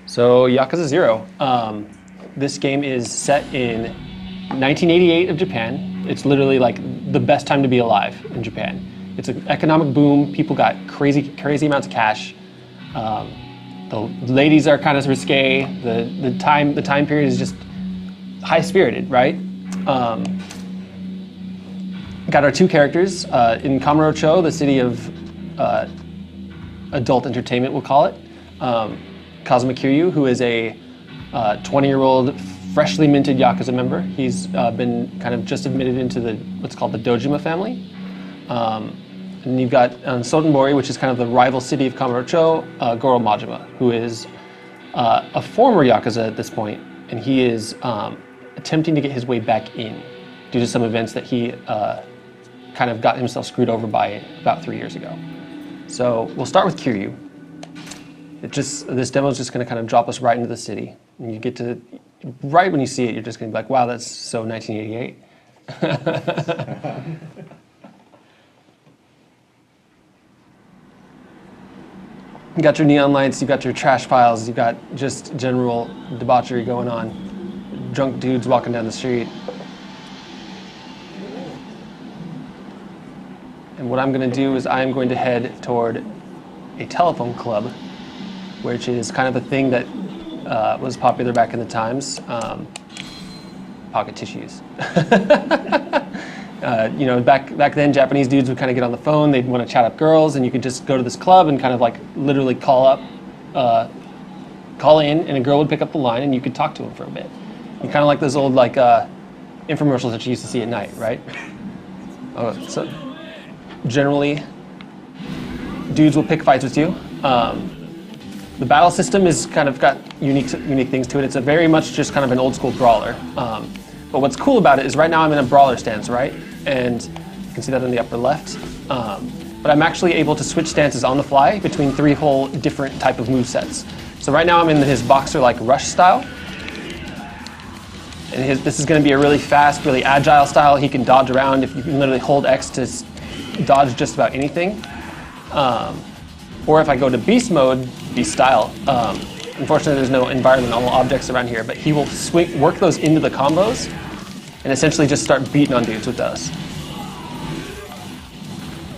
So Yakuza 0. This game is set in 1988 of Japan. It's literally like the best time to be alive in Japan. It's an economic boom. People got crazy amounts of cash. The ladies are kind of risque. The time period is just high spirited, right? Got our two characters in Kamurocho, the city of adult entertainment, we'll call it. Kazuma Kiryu, who is a 20-year-old freshly minted Yakuza member. He's been kind of just admitted into what's called the Dojima family. And you've got Sotenbori, which is kind of the rival city of Kamurocho, Goro Majima, who is a former Yakuza at this point, and he is attempting to get his way back in due to some events that he kind of got himself screwed over by about 3 years ago. So we'll start with Kiryu. This demo is just going to kind of drop us right into the city. And you get to, right when you see it, you're just going to be like, wow, that's so 1988. You got your neon lights, you've got your trash piles, you've got just general debauchery going on. Drunk dudes walking down the street. And what I'm going to do is I'm going to head toward a telephone club, which is kind of a thing that was popular back in the times. Pocket tissues. Back then, Japanese dudes would kind of get on the phone. They'd want to chat up girls, and you could just go to this club and kind of like literally call in, and a girl would pick up the line, and you could talk to him for a bit. And kind of like those old infomercials that you used to see at night, right? So generally, dudes will pick fights with you. The battle system is kind of got unique things to it. It's a very much just kind of an old school brawler. But what's cool about it is right now I'm in a brawler stance, right? And you can see that in the upper left. But I'm actually able to switch stances on the fly between 3 whole different type of movesets. So right now I'm in his boxer-like rush style. And this is going to be a really fast, really agile style. He can dodge around. If you can literally hold X to dodge just about anything. Or if I go to beast mode, beast style, unfortunately there's no environmental objects around here, but he will work those into the combos and essentially just start beating on dudes with those.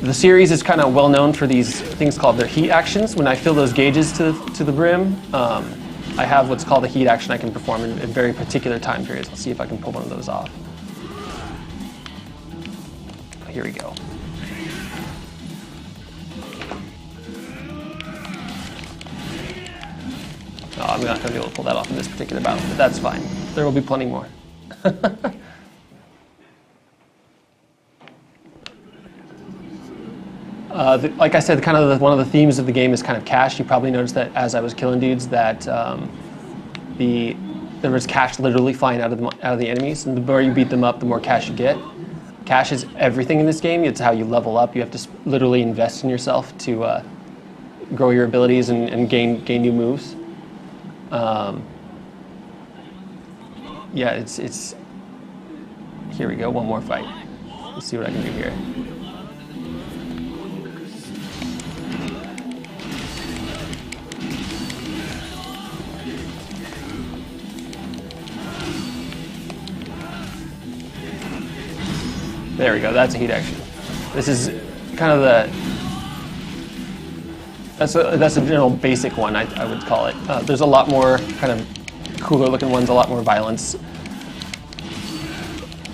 The series is kind of well known for these things called their heat actions. When I fill those gauges to the brim, I have what's called a heat action I can perform in very particular time periods. I'll see if I can pull one of those off. Here we go. Oh, I'm not going to be able to pull that off in this particular battle, but that's fine. There will be plenty more. Like I said, kind of one of the themes of the game is kind of cash. You probably noticed that as I was killing dudes that there was cash literally flying out of the enemies, and the more you beat them up, the more cash you get. Cash is everything in this game. It's how you level up. You have to literally invest in yourself to grow your abilities and gain new moves. It's here we go, one more fight. Let's see what I can do here. There we go, that's a heat action. This is kind of that's a general basic one, I would call it. There's a lot more kind of cooler looking ones, a lot more violence.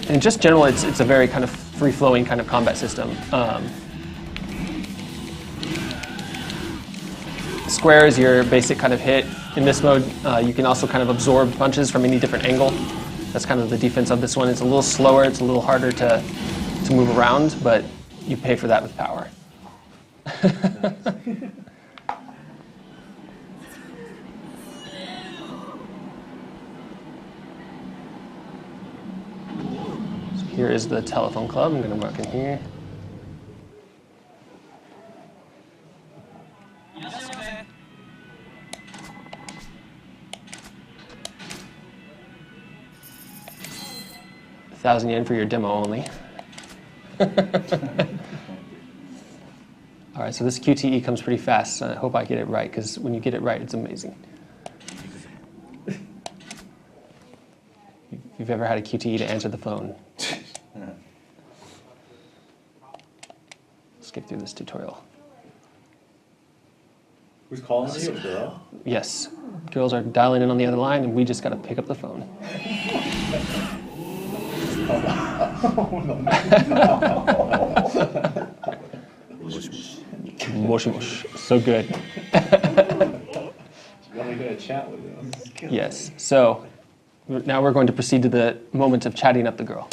And in just general, it's a very kind of free-flowing kind of combat system. Square is your basic kind of hit. In this mode, you can also kind of absorb punches from any different angle. That's kind of the defense of this one. It's a little slower, it's a little harder to move around, but you pay for that with power. So here is the telephone club. I'm going to work in here. $1,000 for your demo only. All right, so this QTE comes pretty fast, and I hope I get it right, because when you get it right, it's amazing. if you've ever had a QTE to answer the phone. Skip through this tutorial. Who's calling you? A girl? Yes, girls are dialing in on the other line, and we just got to pick up the phone. Moshi mosh. So good. You want me to chat with you? Yes. So now we're going to proceed to the moment of chatting up the girl.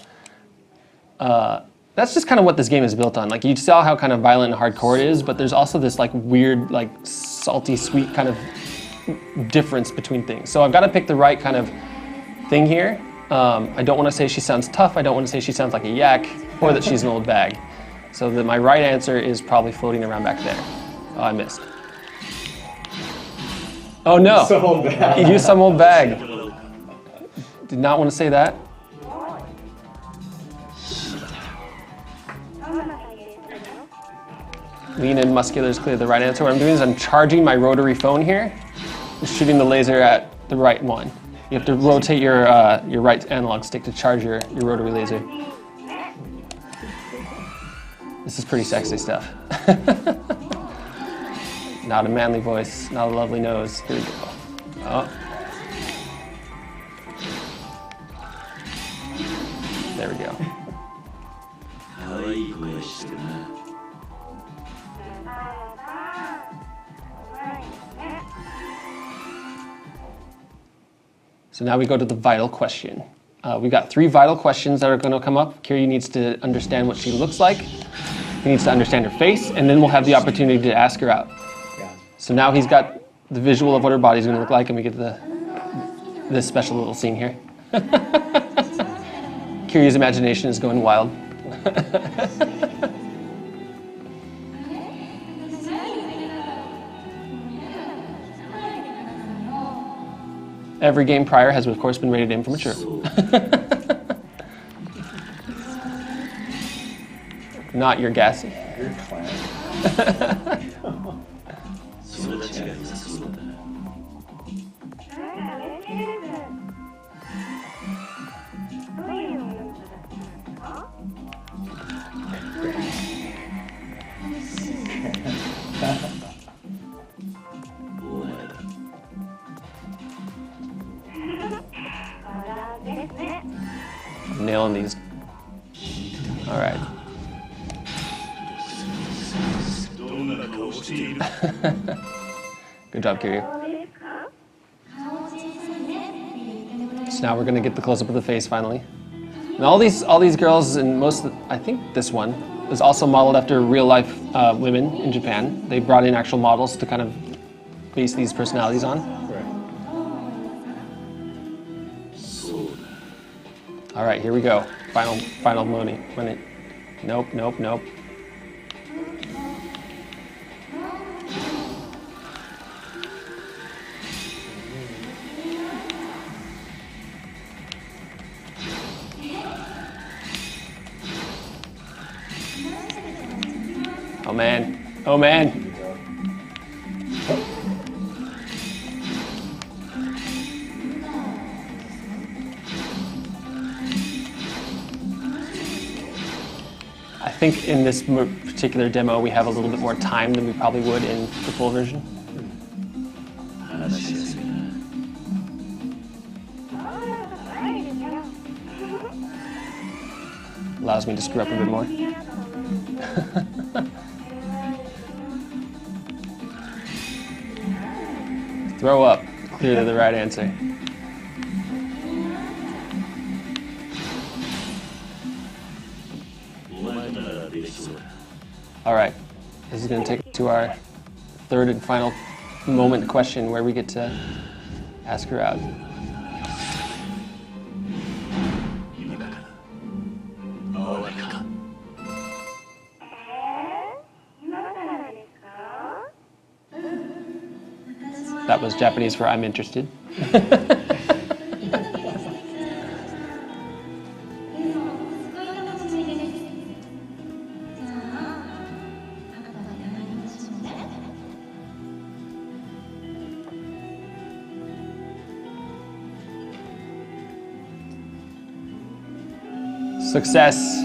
That's just kind of what this game is built on. Like you saw how kind of violent and hardcore it is, but there's also this like weird, like salty, sweet kind of difference between things. So I've got to pick the right kind of thing here. I don't want to say she sounds tough. I don't want to say she sounds like a yak, or that she's an old bag. So that my right answer is probably floating around back there. Oh, I missed. Oh no! Some old bag. You some old bag. Did not want to say that. Lean in, muscular is clearly the right answer. What I'm doing is I'm charging my rotary phone here, and shooting the laser at the right one. You have to rotate your right analog stick to charge your rotary laser. This is pretty sexy stuff. Not a manly voice, not a lovely nose. Here we go. Oh. There we go. So now we go to the vital question. We've got 3 vital questions that are going to come up. Kiryu needs to understand what she looks like. He needs to understand her face, and then we'll have the opportunity to ask her out. Yeah. So now he's got the visual of what her body's going to look like, and we get this special little scene here. Kiryu's imagination is going wild. Every game prior has, of course, been rated M for mature. Not your gassy. You're a clown. I'm nailing these. All right. Good job, Kiryu. So now we're going to get the close-up of the face finally. And all these girls, and I think this one is also modeled after real-life women in Japan. They brought in actual models to kind of base these personalities on. Right. All right, here we go. Final moment. Nope. Oh man. I think in this particular demo we have a little bit more time than we probably would in the full version. Allows me to screw up a bit more. Throw up. Clearly the right answer. All right, this is going to take us to our third and final moment question where we get to ask her out. That was Japanese for I'm interested. Success.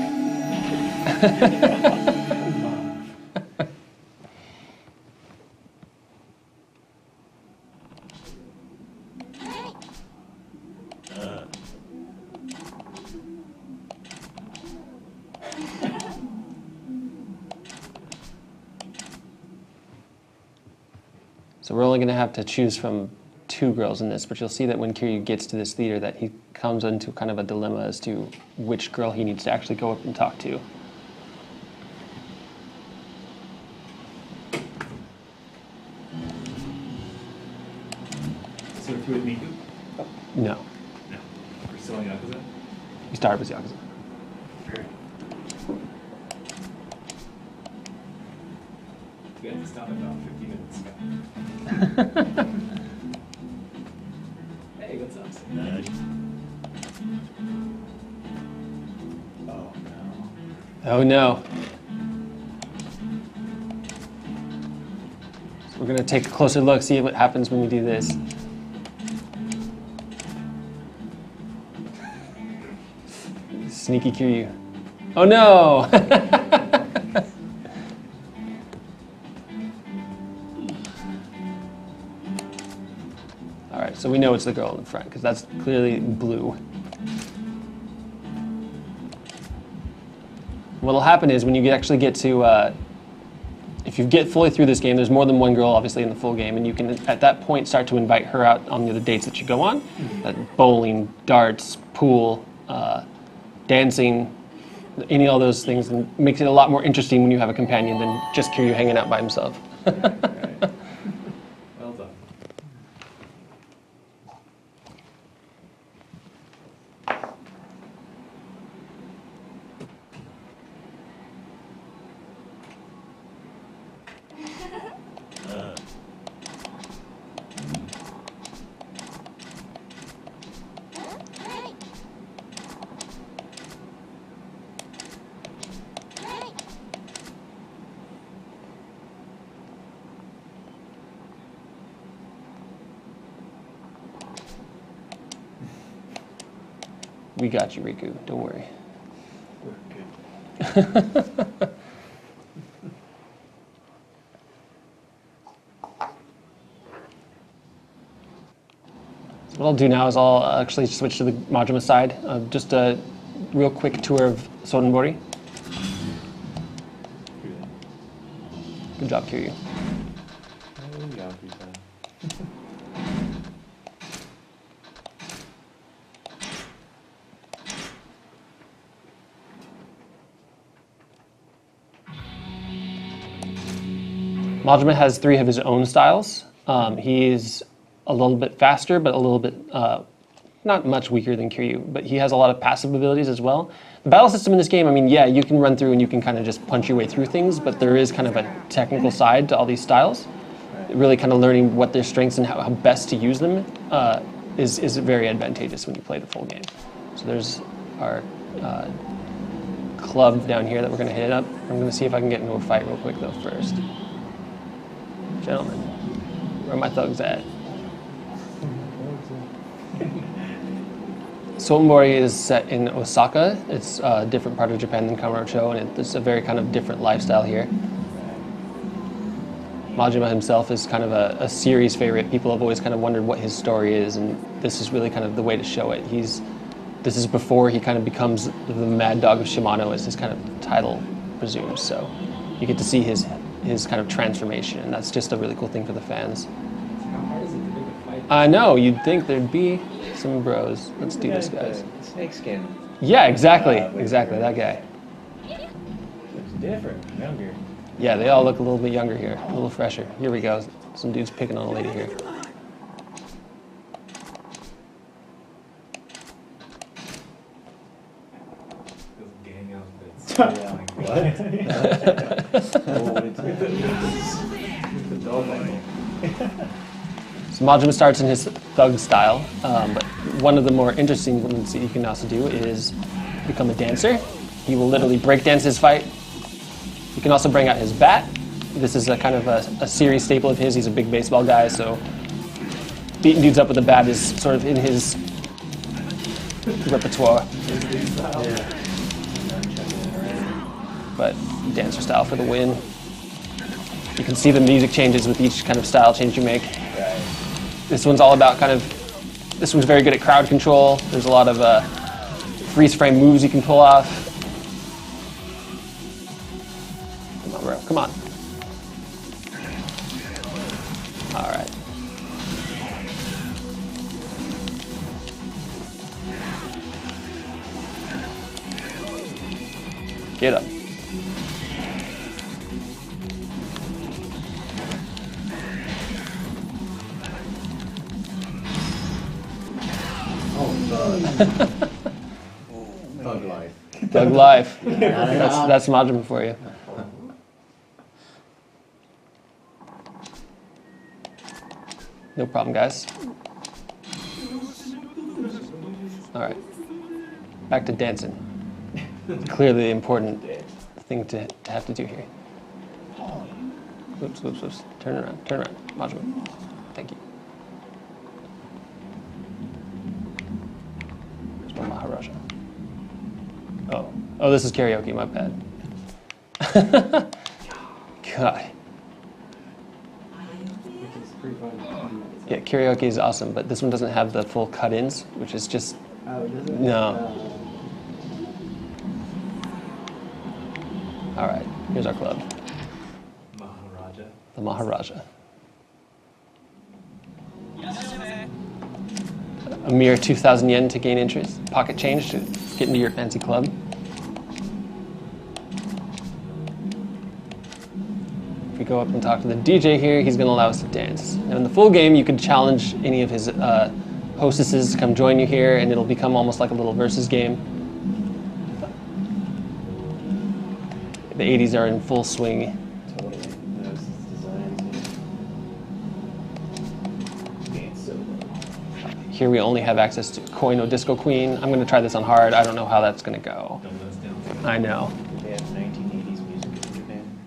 So we're only going to have to choose from 2 girls in this, but you'll see that when Kiryu gets to this theater that he comes into kind of a dilemma as to which girl he needs to actually go up and talk to. So if you with Miku? No. No. We're still in Yakuza? You started with Yakuza. Sure. We had this done about 50 minutes ago. Hey, what's up? Oh no. Oh no. So we're going to take a closer look, see what happens when we do this. Sneaky Kiryu. Oh no! Alright, so we know it's the girl in front, because that's clearly blue. What'll happen is when you actually get to, if you get fully through this game, there's more than one girl obviously in the full game, and you can at that point start to invite her out on the other dates that you go on. Bowling, darts, pool, dancing, any of those things, and makes it a lot more interesting when you have a companion than just Kiryu hanging out by himself. Well done. We got you, Riku. Don't worry. We're good. So what I'll do now is I'll actually switch to the Majima side. Just a real quick tour of Sotenbori. Good job, Kiryu. Oh, Yakuza. Majima has 3 of his own styles. He's a little bit faster, but a little bit not much weaker than Kiryu, but he has a lot of passive abilities as well. The battle system in this game, I mean, yeah, you can run through and you can kind of just punch your way through things, but there is kind of a technical side to all these styles. Really kind of learning what their strengths and how best to use them is very advantageous when you play the full game. So there's our club down here that we're going to hit up. I'm going to see if I can get into a fight real quick though first. Gentlemen, where are my thugs at? Sotenbori is set in Osaka. It's a different part of Japan than Kamurocho, and it's a very kind of different lifestyle here. Majima himself is kind of a series favorite. People have always kind of wondered what his story is, and this is really kind of the way to show it. This is before he kind of becomes the Mad Dog of Shimano, as his kind of title presumes. So you get to see his kind of transformation, and that's just a really cool thing for the fans. How hard is it to make a fight? I know, you'd think there'd be some bros. Let's do this, guys. Snake skin. Yeah, exactly, exactly, that guy. Looks different, younger. Yeah, they all look a little bit younger here, a little fresher. Here we go, some dude's picking on a lady here. Those gang outfits. Yeah. The dog angle. So Majima starts in his thug style, but one of the more interesting ones that you can also do is become a dancer. He will literally break dance his fight. He can also bring out his bat. This is a kind of a series staple of his. He's a big baseball guy, so beating dudes up with a bat is sort of in his repertoire. Yeah. but dancer style for the win. You can see the music changes with each kind of style change you make. Right. This one's all about this one's very good at crowd control. There's a lot of freeze frame moves you can pull off. Come on, bro, come on. All right. Get up. Thug life. Thug life. That's Majima for you. No problem, guys. All right. Back to dancing. Clearly the important thing to have to do here. Oops, oops, oops. Turn around, Majima. Thank you. There's my Maharaja. Oh, this is karaoke, my bad. God. It's pretty fun. Yeah, karaoke is awesome, but this one doesn't have the full cut-ins, which is just, Oh, does it? no. All right, here's our club, Maharaja. the Maharaja. A mere 2,000 yen to gain interest, pocket change to get into your fancy club. If we go up and talk to the DJ here, he's going to allow us to dance. Now in the full game, you could challenge any of his hostesses to come join you here, and it'll become almost like a little versus game. The 80s are in full swing. Totally. Those designs. Dance so well. Here we only have access to Koi no Disco Queen. I'm going to try this on hard. I don't know how that's going to go. Don't let us down. I know. They have 1980s music in Japan.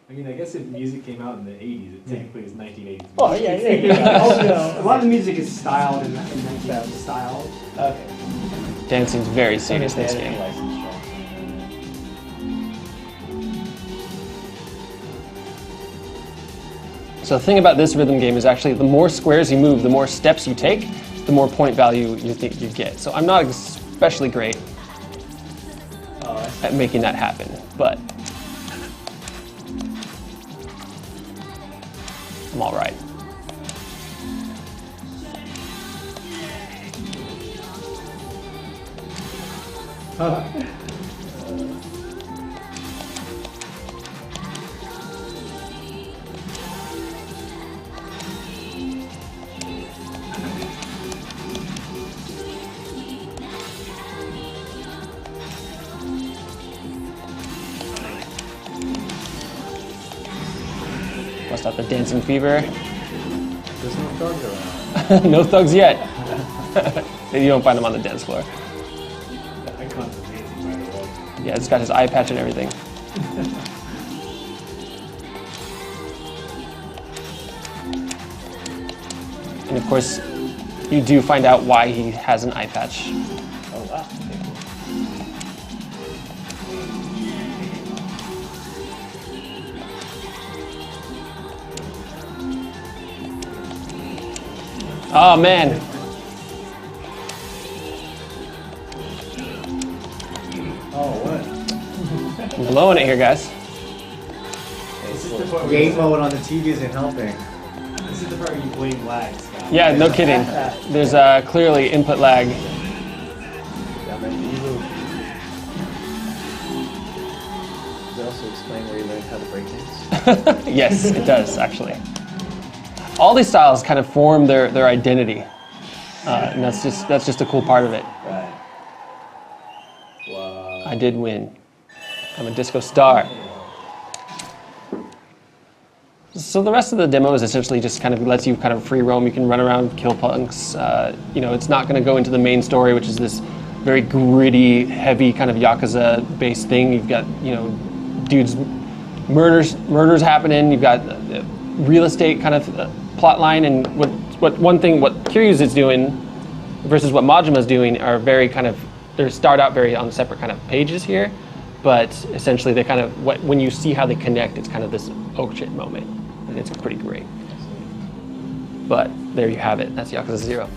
I mean, I guess if music came out in the 80s, it technically is 1980s. Oh, yeah, there you go. Also, a lot of the music is styled in 1980s style. Okay. Dancing's very serious in this Editing game. license strong. So the thing about this rhythm game is actually the more squares you move, the more steps you take, the more point value you think you get. So I'm not especially great at making that happen, but I'm all right. Bust out the dancing fever. There's no thugs around. No thugs yet. You don't find them on the dance floor. The icons are amazing, by the way. Yeah, it's got his eye patch and everything. And of course, you do find out why he has an eye patch. Oh, wow. Oh man. Oh, what? I'm blowing it here, guys. This is the part where Game mode on the TV isn't helping. This is the part where you blame lag, Scott. Yeah, no kidding. There's clearly input lag. Does it also explain where you learned how to break dance? Yes, it does, actually. All these styles kind of form their identity. And that's just a cool part of it. Right. Wow. I did win. I'm a disco star. So the rest of the demo is essentially just kind of lets you kind of free roam. You can run around, kill punks. You know, it's not going to go into the main story, which is this very gritty, heavy kind of Yakuza-based thing. You've got, you know, dudes, murders happening. You've got real estate kind of plot line, and what Kiryu's is doing versus what Majima's doing are very kind of they start out very on separate kind of pages here, but essentially they kind of, when you see how they connect, it's kind of this oh shit moment, and it's pretty great. But there you have it. That's Yakuza 0.